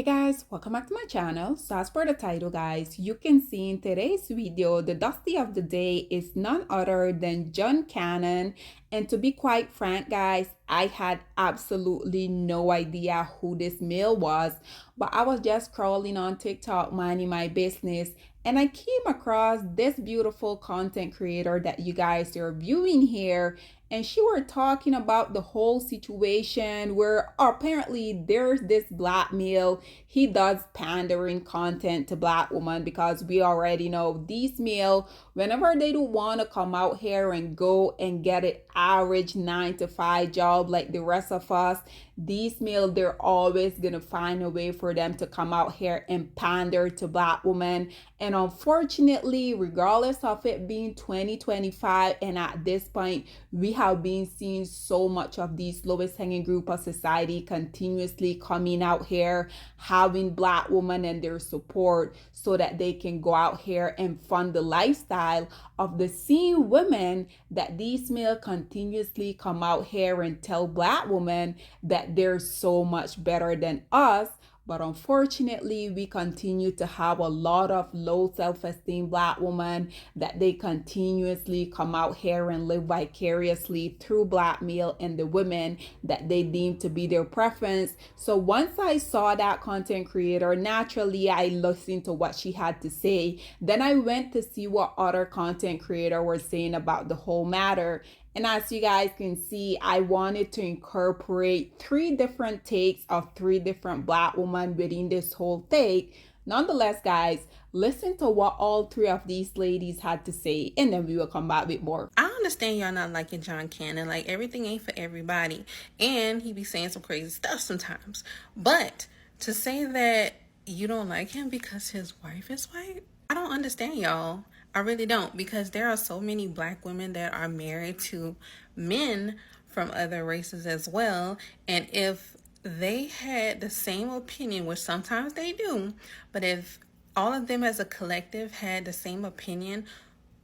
Guys, welcome back to my channel. So as per the title guys, you can see in today's video, the Dusty of the day is none other than John Cannon. And to be quite frank guys, I had absolutely no idea who this male was, but I was just scrolling on TikTok minding my business and I came across this beautiful content creator that you guys are viewing here, and she were talking about the whole situation where apparently there's this black male. He does pandering content to black women because we already know these male, whenever they don't want to come out here and go and get an average 9 to 5 job like the rest of us, these male, they're always gonna find a way for them to come out here and pander to black women. And unfortunately, regardless of it being 2025, and at this point we have been seeing so much of these lowest hanging group of society continuously coming out here, having black women and their support so that they can go out here and fund the lifestyle of the same women that these male continuously come out here and tell black women that they're so much better than us. But unfortunately, we continue to have a lot of low self-esteem black women that they continuously come out here and live vicariously through black male and the women that they deem to be their preference. So once I saw that content creator, naturally I listened to what she had to say. Then I went to see what other content creator were saying about the whole matter. And as you guys can see, I wanted to incorporate 3 different takes of 3 different black women within this whole take. Nonetheless, guys, listen to what all 3 of these ladies had to say, and then we will come back with more. I understand y'all not liking John Cannon. Like, everything ain't for everybody. And he be saying some crazy stuff sometimes. But to say that you don't like him because his wife is white, I don't understand y'all. I really don't, because there are so many black women that are married to men from other races as well. And if they had the same opinion, which sometimes they do, but if all of them as a collective had the same opinion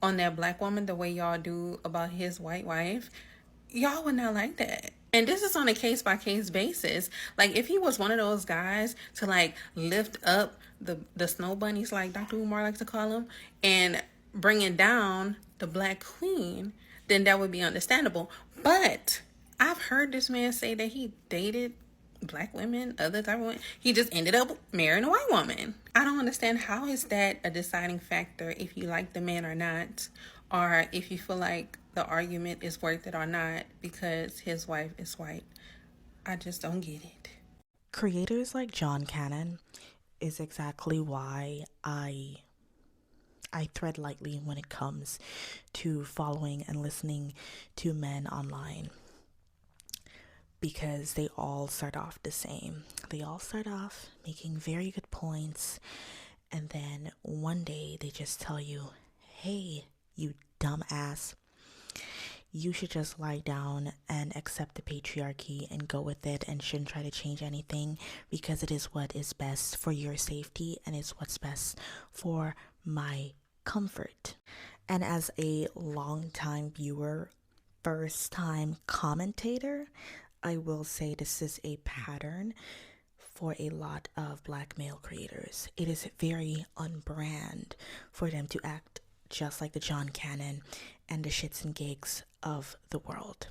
on that black woman the way y'all do about his white wife, y'all would not like that. And this is on a case-by-case basis. Like, if he was one of those guys to, like, lift up the snow bunnies, like Dr. Umar likes to call them, and bringing down the black queen, then that would be understandable. But I've heard this man say that he dated black women, other type of women. He just ended up marrying a white woman. I don't understand, how is that a deciding factor if you like the man or not, or if you feel like the argument is worth it or not because his wife is white. I just don't get it. Creators like John Cannon is exactly why I tread lightly when it comes to following and listening to men online, because they all start off the same. They all start off making very good points, and then one day they just tell you, hey, you dumbass, you should just lie down and accept the patriarchy and go with it and shouldn't try to change anything because it is what is best for your safety and it's what's best for my comfort. And as a long-time viewer, first-time commentator, I will say this is a pattern for a lot of black male creators. It is very on brand for them to act just like the John Cannon and the shits and gigs of the world.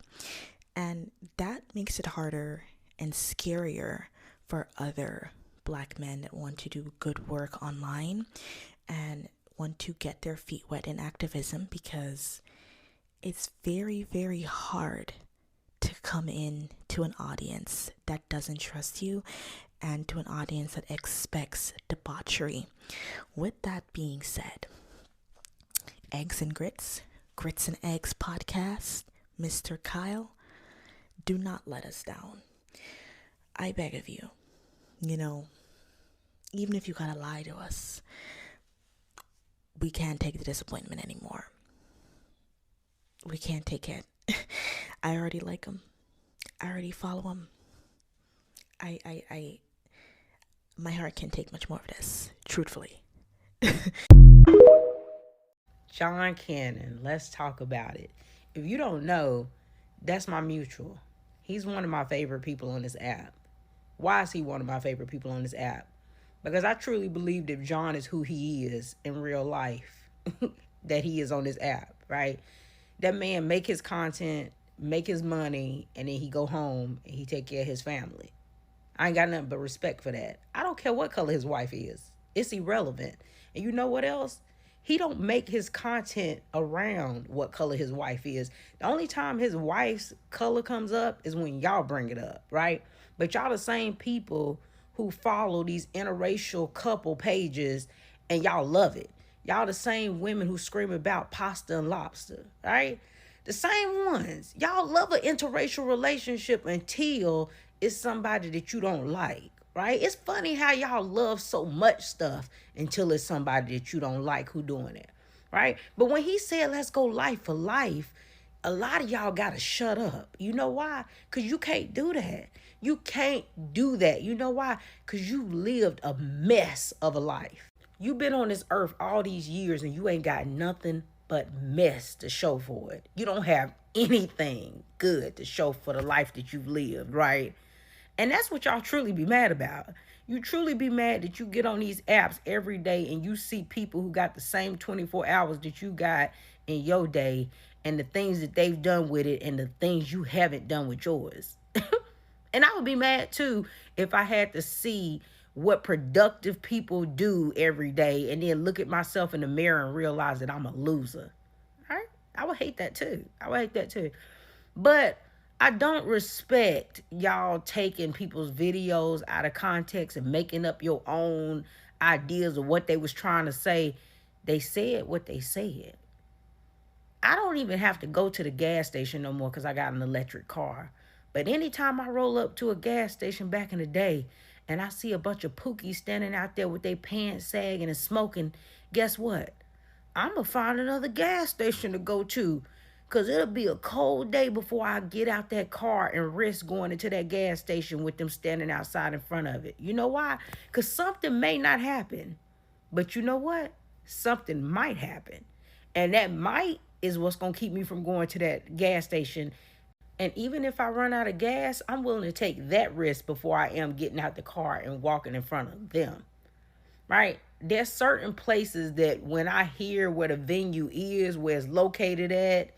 And that makes it harder and scarier for other black men that want to do good work online and want to get their feet wet in activism, because it's very, very hard to come in to an audience that doesn't trust you and to an audience that expects debauchery. With that being said, Eggs and Grits, Grits and Eggs podcast, Mr. Kyle, do not let us down. I beg of you, even if you gotta lie to us, we can't take the disappointment anymore. We can't take it. I already like him. I already follow him. My heart can't take much more of this, truthfully. John Cannon, let's talk about it. If you don't know, that's my mutual. He's one of my favorite people on this app. Why is he one of my favorite people on this app? Because I truly believe that John is who he is in real life, that he is on this app, right? That man make his content, make his money, and then he go home and he take care of his family. I ain't got nothing but respect for that. I don't care what color his wife is. It's irrelevant. And you know what else? He don't make his content around what color his wife is. The only time his wife's color comes up is when y'all bring it up, right? But y'all the same people who follow these interracial couple pages and y'all love it. Y'all the same women who scream about pasta and lobster, right? The same ones. Y'all love an interracial relationship until it's somebody that you don't like, right? It's funny how y'all love so much stuff until it's somebody that you don't like who doing it, right? But when he said, let's go life for life, a lot of y'all got to shut up. You know why? Because you can't do that. You can't do that. You know why? Because you lived a mess of a life. You've been on this earth all these years and you ain't got nothing but mess to show for it. You don't have anything good to show for the life that you've lived, right? And that's what y'all truly be mad about. You truly be mad that you get on these apps every day and you see people who got the same 24 hours that you got in your day and the things that they've done with it and the things you haven't done with yours. And I would be mad too if I had to see what productive people do every day and then look at myself in the mirror and realize that I'm a loser. Right? I would hate that too. I would hate that too. But I don't respect y'all taking people's videos out of context and making up your own ideas of what they was trying to say. They said what they said. I don't even have to go to the gas station no more because I got an electric car. But anytime I roll up to a gas station back in the day and I see a bunch of pookies standing out there with their pants sagging and smoking, guess what? I'm going to find another gas station to go to because it'll be a cold day before I get out that car and risk going into that gas station with them standing outside in front of it. You know why? Because something may not happen. But you know what? Something might happen. And that might is what's going to keep me from going to that gas station. And even if I run out of gas, I'm willing to take that risk before I am getting out the car and walking in front of them. Right? There's certain places that when I hear where the venue is, where it's located at,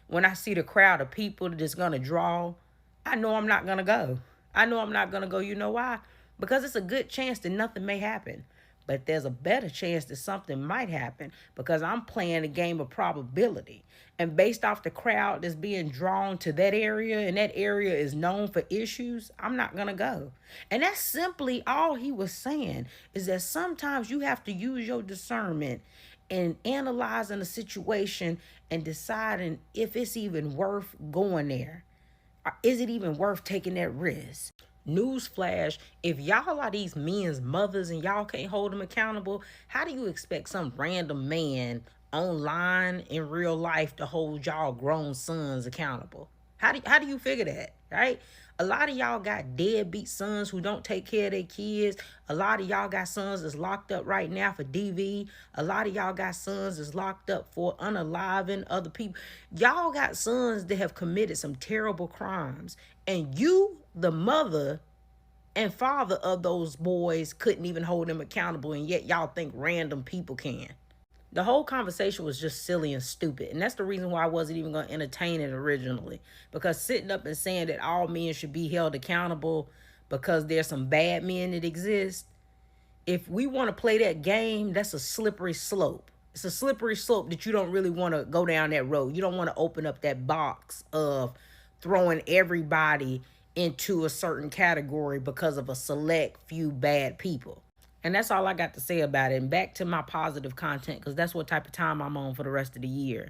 when I see the crowd of people that it's going to draw, I know I'm not going to go. I know I'm not going to go. You know why? Because it's a good chance that nothing may happen. But there's a better chance that something might happen because I'm playing a game of probability. And based off the crowd that's being drawn to that area and that area is known for issues, I'm not going to go. And that's simply all he was saying is that sometimes you have to use your discernment in analyzing a situation and deciding if it's even worth going there. Or is it even worth taking that risk? Newsflash, if y'all are these men's mothers and y'all can't hold them accountable, how do you expect some random man online in real life to hold y'all grown sons accountable? How do you figure that, right? A lot of y'all got deadbeat sons who don't take care of their kids. A lot of y'all got sons that's locked up right now for DV. A lot of y'all got sons that's locked up for unaliving other people. Y'all got sons that have committed some terrible crimes. And you, the mother and father of those boys, couldn't even hold them accountable. And yet y'all think random people can. The whole conversation was just silly and stupid. And that's the reason why I wasn't even going to entertain it originally. Because sitting up and saying that all men should be held accountable because there's some bad men that exist, if we want to play that game, that's a slippery slope. It's a slippery slope that you don't really want to go down that road. You don't want to open up that box of throwing everybody into a certain category because of a select few bad people. And that's all I got to say about it. And back to my positive content, because that's what type of time I'm on for the rest of the year.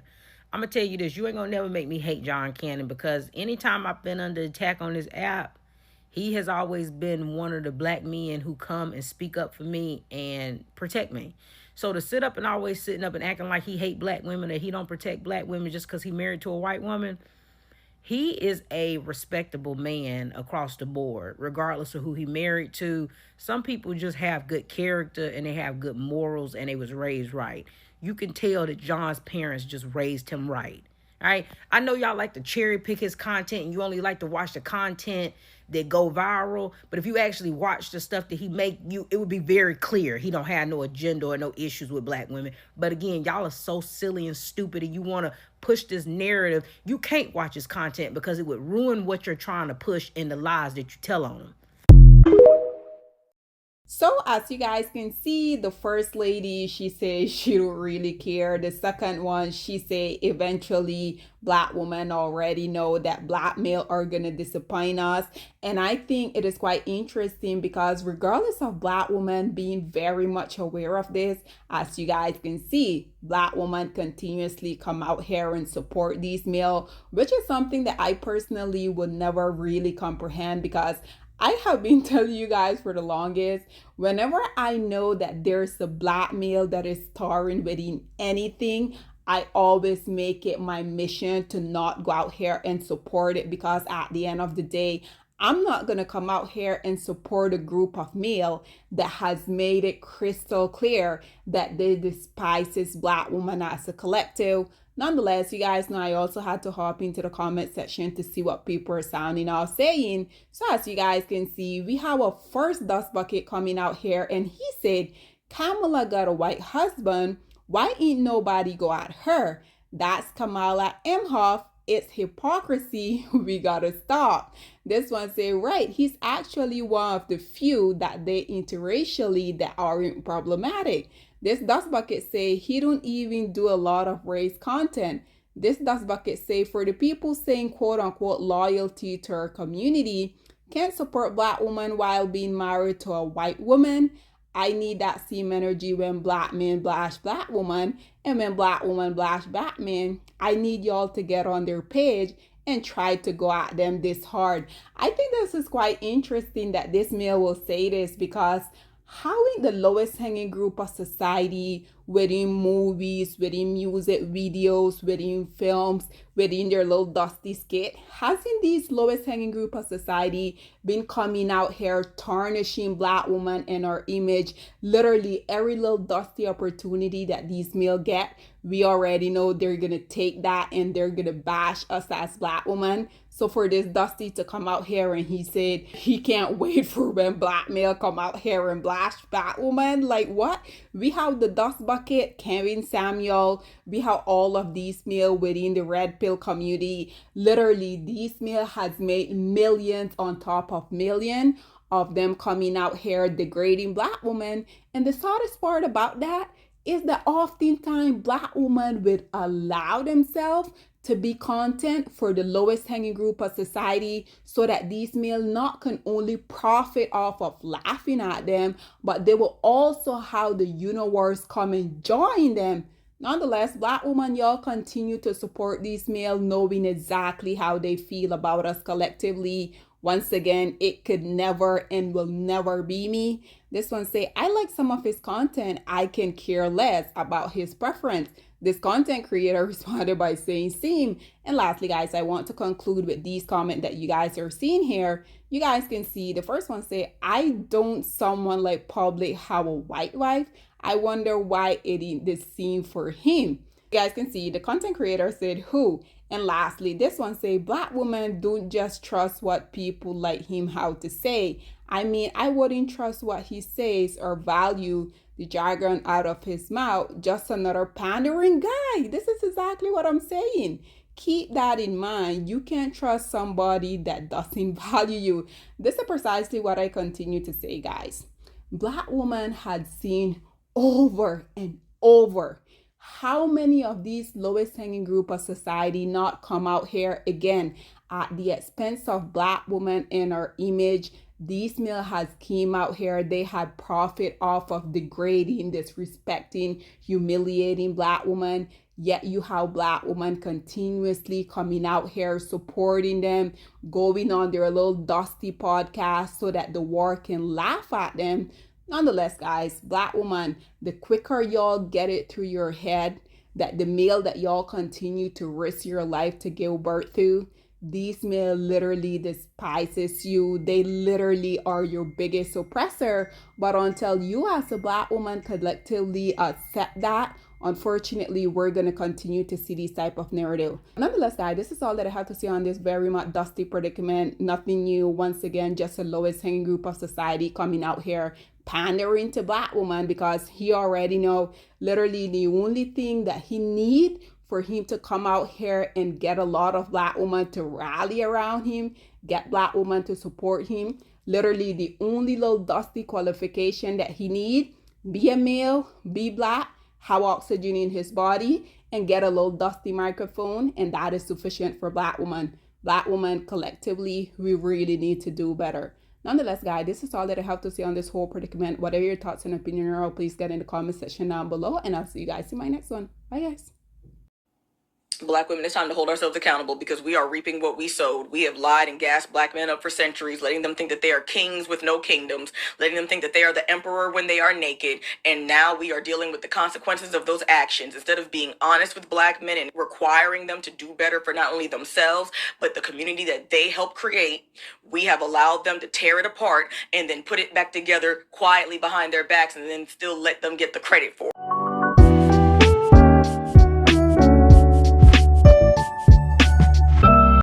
I'm going to tell you this. You ain't going to never make me hate John Cannon, because anytime I've been under attack on this app, he has always been one of the black men who come and speak up for me and protect me. So to sit up and always sitting up and acting like he hate black women, that he don't protect black women just because he married to a white woman, he is a respectable man across the board, regardless of who he married to. Some people just have good character and they have good morals and they was raised right. You can tell that John's parents just raised him right. All right. I know y'all like to cherry pick his content and you only like to watch the content that go viral. But if you actually watch the stuff that he make, it would be very clear he don't have no agenda or no issues with black women. But again, y'all are so silly and stupid and you want to push this narrative. You can't watch his content because it would ruin what you're trying to push and the lies that you tell on him. So as you guys can see, the first lady, she says she don't really care. The second one, she say eventually black women already know that black male are gonna disappoint us. And I think it is quite interesting because regardless of black women being very much aware of this, as you guys can see, black women continuously come out here and support these male, which is something that I personally would never really comprehend because I have been telling you guys for the longest, whenever I know that there's a black male that is starring within anything, I always make it my mission to not go out here and support it because at the end of the day, I'm not going to come out here and support a group of male that has made it crystal clear that they despises black women as a collective. Nonetheless, you guys know I also had to hop into the comment section to see what people are sounding off saying. So as you guys can see, we have a first dust bucket coming out here and he said, Kamala got a white husband. Why ain't nobody go at her? That's Kamala Imhoff. It's hypocrisy. We gotta stop. This one say, right, he's actually one of the few that they interracially that aren't problematic. This dust bucket say he don't even do a lot of race content. This dust bucket say for the people saying quote unquote loyalty to our community, can't support black woman while being married to a white woman. I need that same energy when black men blash black woman and when black woman blash black men. I need y'all to get on their page and try to go at them this hard. I think this is quite interesting that this male will say this because how in the lowest hanging group of society, within movies, within music videos, within films, within their little dusty skit, hasn't these lowest hanging group of society been coming out here tarnishing black women and our image? Literally every little dusty opportunity that these male get, we already know they're gonna take that and they're gonna bash us as black women. So for this Dusty to come out here and he said he can't wait for when black male come out here and blast black woman. Like what? We have the Dust Bucket, Kevin Samuel, we have all of these male within the red pill community. Literally, these male has made millions on top of million of them coming out here degrading black women. And the saddest part about that is that oftentimes black women would allow themselves to be content for the lowest hanging group of society so that these male not can only profit off of laughing at them, but they will also have the universe come and join them. Nonetheless, black women, y'all continue to support these male knowing exactly how they feel about us collectively. Once again, it could never and will never be me. This one say, I like some of his content. I can care less about his preference. This content creator responded by saying same. And lastly, guys, I want to conclude with these comments that you guys are seeing here. You guys can see the first one say, I don't someone like public have a white wife. I wonder why it ain't the same for him. You guys can see the content creator said who. And lastly, this one say black women don't just trust what people like him how to say. I mean, I wouldn't trust what he says or value the jargon out of his mouth. Just another pandering guy. This is exactly what I'm saying. Keep that in mind. You can't trust somebody that doesn't value you. This is precisely what I continue to say, guys. Black women had seen over and over how many of these lowest hanging group of society not come out here again at the expense of black women and our image. These male has came out here, they had profit off of degrading, disrespecting, humiliating black women. Yet you have black women continuously coming out here supporting them, going on their little dusty podcast so that the world can laugh at them. Nonetheless, guys, black woman, the quicker y'all get it through your head that the male that y'all continue to risk your life to give birth to, these male literally despises you. They literally are your biggest oppressor. But until you as a black woman collectively accept that, unfortunately, we're going to continue to see these type of narrative. Nonetheless, guys, this is all that I have to say on this very much dusty predicament. Nothing new. Once again, just the lowest hanging group of society coming out here pandering to black woman, because he already know literally the only thing that he need for him to come out here and get a lot of black women to rally around him, get black women to support him. Literally the only little dusty qualification that he need: be a male, be black, have oxygen in his body, and get a little dusty microphone, and that is sufficient for black women. Black women collectively, we really need to do better. Nonetheless, guys, this is all that I have to say on this whole predicament. Whatever your thoughts and opinion are, please get in the comment section down below, and I'll see you guys in my next one. Bye, guys. Black women, it's time to hold ourselves accountable, because we are reaping what we sowed. We have lied and gassed black men up for centuries, letting them think that they are kings with no kingdoms, letting them think that they are the emperor when they are naked, and now we are dealing with the consequences of those actions. Instead of being honest with black men and requiring them to do better for not only themselves, but the community that they helped create, we have allowed them to tear it apart and then put it back together quietly behind their backs, and then still let them get the credit for it.